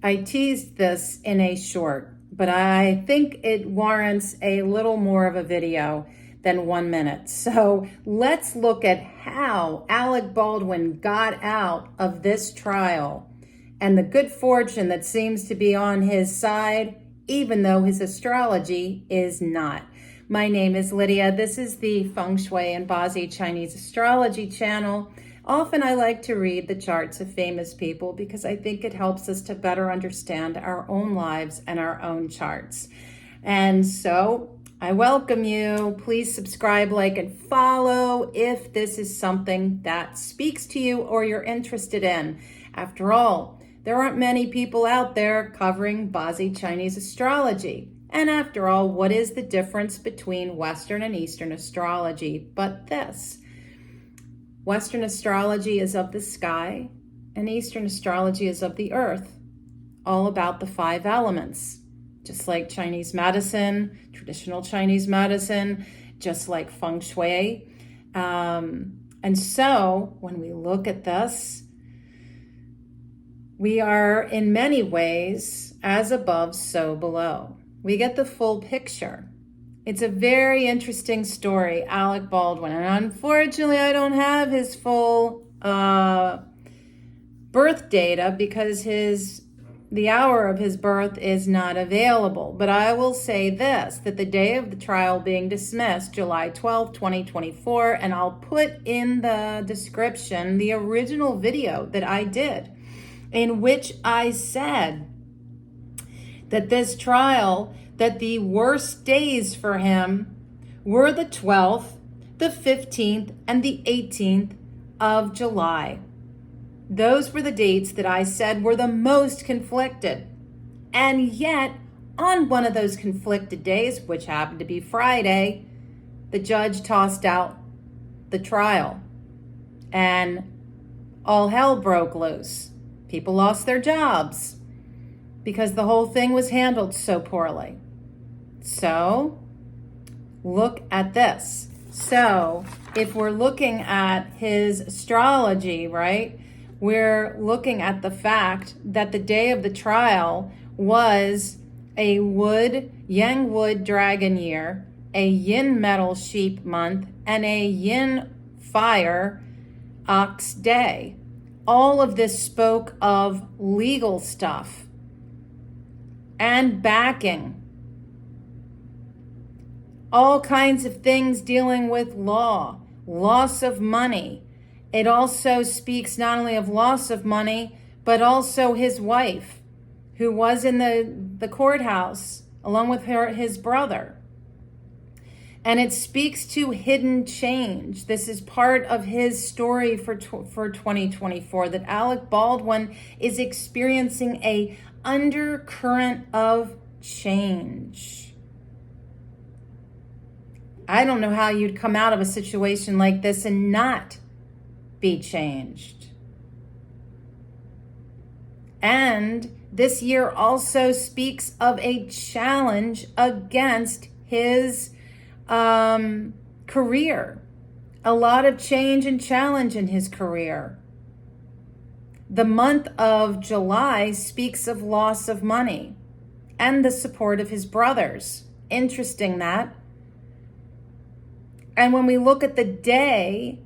I teased this in a short, but I think it warrants a little more of a video than 1 minute. So let's look at how Alec Baldwin got out of this trial and the good fortune that seems to be on his side, even though his astrology is not. My name is Lydia. This is the Feng Shui and Bazi Chinese Astrology channel. Often I like to read the charts of famous people because I think it helps us to better understand our own lives and our own charts. And so I welcome you. Please subscribe, like, and follow if this is something that speaks to you or you're interested in. After all, there aren't many people out there covering Bazi Chinese astrology. And after all, what is the difference between Western and Eastern astrology but this? Western astrology is of the sky, and Eastern astrology is of the earth, all about the 5 elements, just like Chinese medicine, traditional Chinese medicine, just like Feng Shui. And so when we look at this, we are in many ways as above, so below. We get the full picture. It's a very interesting story, Alec Baldwin. And unfortunately, I don't have his full birth data because the hour of his birth is not available. But I will say this, that the day of the trial being dismissed, July 12, 2024, and I'll put in the description the original video that I did in which I said that this trial, that the worst days for him were the 12th, the 15th, and the 18th of July. Those were the dates that I said were the most conflicted. And yet, on one of those conflicted days, which happened to be Friday, the judge tossed out the trial. And all hell broke loose. People lost their jobs because the whole thing was handled so poorly. So, look at this. So, if we're looking at his astrology, right, we're looking at the fact that the day of the trial was a yang wood dragon year, a yin metal sheep month, and a yin fire ox day. All of this spoke of legal stuff and backing. All kinds of things dealing with law, loss of money. It also speaks not only of loss of money, but also his wife, who was in the courthouse along with his brother. And it speaks to hidden change. This is part of his story for 2024, that Alec Baldwin is experiencing a undercurrent of change. I don't know how you'd come out of a situation like this and not be changed. And this year also speaks of a challenge against his career. A lot of change and challenge in his career. The month of July speaks of loss of money and the support of his brothers. Interesting that. And when we look at the day,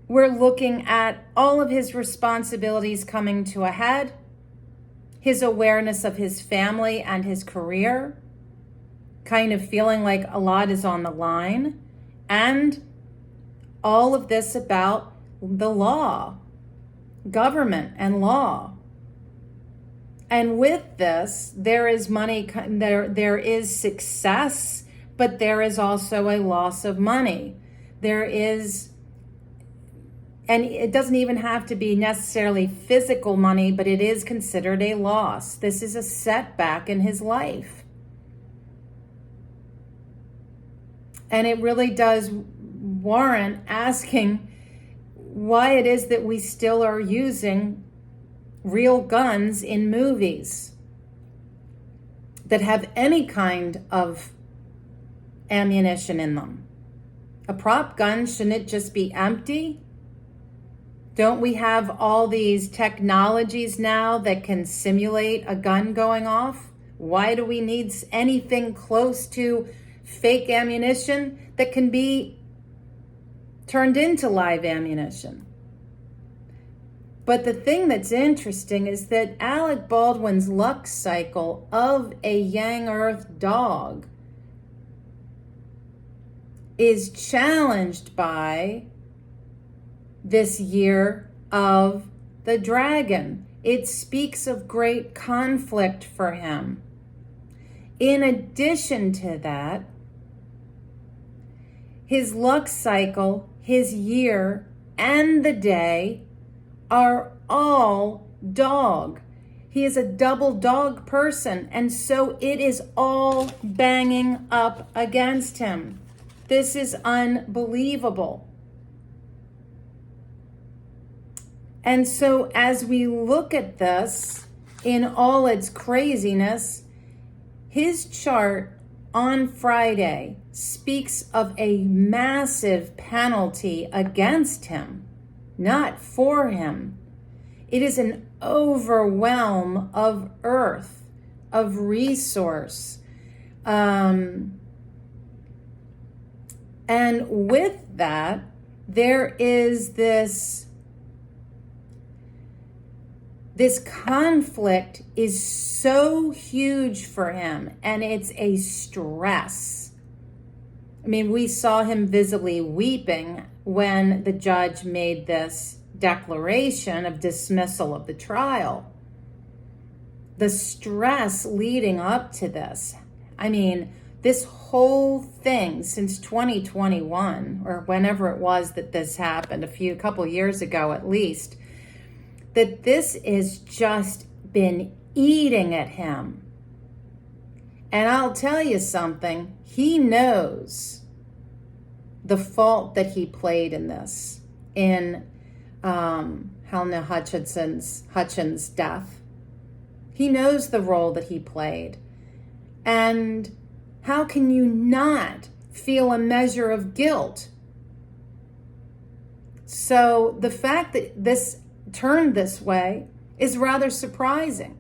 we're looking at all of his responsibilities coming to a head, his awareness of his family and his career, kind of feeling like a lot is on the line, and all of this about the law, government and law. And with this, there is money, there is success, but there is also a loss of money. There is, and it doesn't even have to be necessarily physical money, but it is considered a loss. This is a setback in his life. And it really does warrant asking why it is that we still are using real guns in movies that have any kind of ammunition in them. A prop gun, shouldn't it just be empty? Don't we have all these technologies now that can simulate a gun going off? Why do we need anything close to fake ammunition that can be turned into live ammunition? But the thing that's interesting is that Alec Baldwin's luck cycle of a Yang Earth dog is challenged by this year of the dragon. It speaks of great conflict for him. In addition to that, his luck cycle, his year, and the day are all dog. He is a double dog person, and so it is all banging up against him. This is unbelievable. And so as we look at this in all its craziness, his chart on Friday speaks of a massive penalty against him, not for him. It is an overwhelm of earth, of resource. And with that, there is this conflict is so huge for him, and it's a stress. I mean, we saw him visibly weeping when the judge made this declaration of dismissal of the trial. The stress leading up to this, I mean, this whole thing since 2021, or whenever it was that this happened, a couple years ago at least, that this has just been eating at him. And I'll tell you something, he knows the fault that he played in this, in Helena Hutchins' death. He knows the role that he played. And how can you not feel a measure of guilt? So the fact that this turned this way is rather surprising.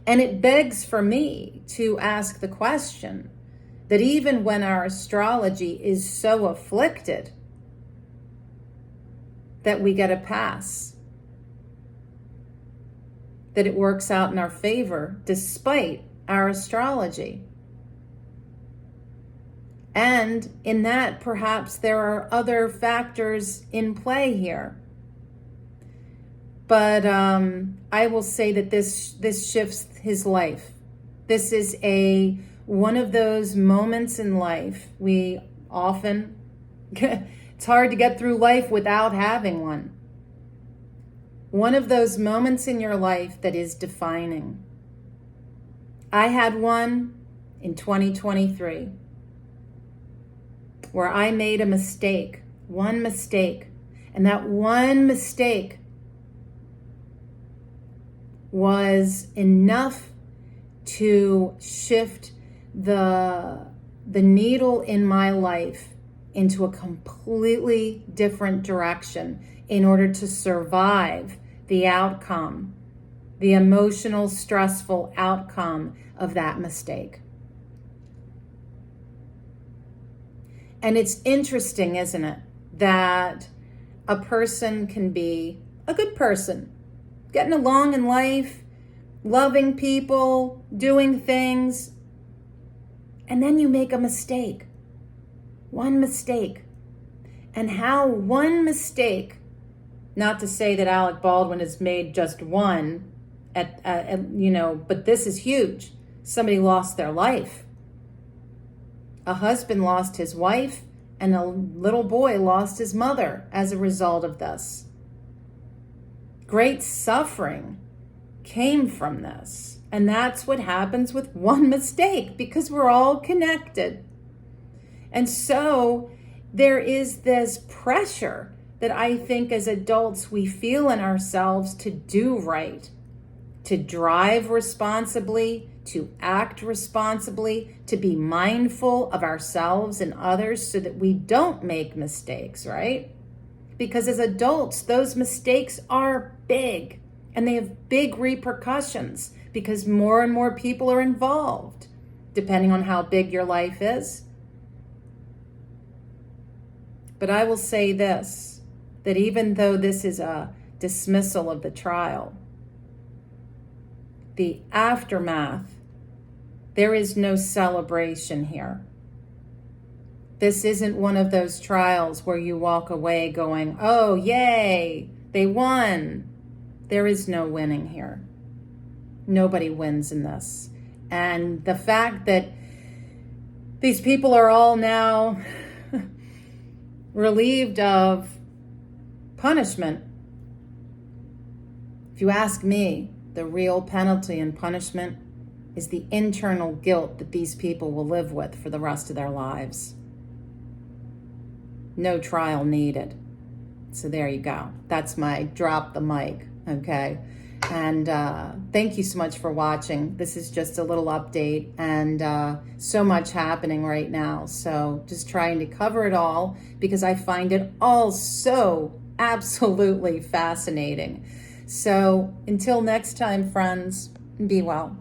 And it begs for me to ask the question that even when our astrology is so afflicted, that we get a pass, that it works out in our favor despite our astrology. And in that, perhaps there are other factors in play here. But I will say that this shifts his life. This is one of those moments in life we often, it's hard to get through life without having one. One of those moments in your life that is defining. I had one in 2023 where I made a mistake, one mistake, and that one mistake was enough to shift the needle in my life into a completely different direction in order to survive the outcome, the emotional, stressful outcome of that mistake. And it's interesting, isn't it, that a person can be a good person, getting along in life, loving people, doing things, and then you make a mistake. One mistake. And how one mistake, not to say that Alec Baldwin has made just one, but this is huge. Somebody lost their life. A husband lost his wife, and a little boy lost his mother as a result of this. Great suffering came from this. And that's what happens with one mistake, because we're all connected. And so there is this pressure that I think as adults we feel in ourselves to do right, to drive responsibly, to act responsibly, to be mindful of ourselves and others so that we don't make mistakes, right? because as adults, those mistakes are big and they have big repercussions because more and more people are involved, depending on how big your life is. But I will say this, that even though this is a dismissal of the trial, the aftermath, there is no celebration here. This isn't one of those trials where you walk away going, oh, yay, they won. There is no winning here. Nobody wins in this. And the fact that these people are all now relieved of punishment, if you ask me, the real penalty and punishment is the internal guilt that these people will live with for the rest of their lives. No trial needed. So there you go. That's my drop the mic, okay? And thank you so much for watching. This is just a little update, and so much happening right now. So just trying to cover it all because I find it all so absolutely fascinating. So until next time, friends, be well.